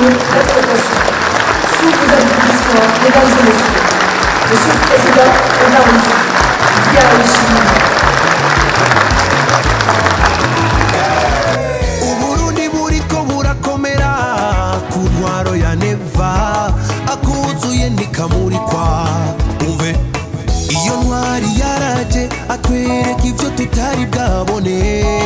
d'acceptation. Si vous avez du discours, mesdames et messieurs, Monsieur le Président de la Russie, Vladimir Uburundi buriko burakomera ku ntwaro ya neva akuzuye nikamurikwa umve iyo ntwari yaraje atwereka ivyo tutari bwabone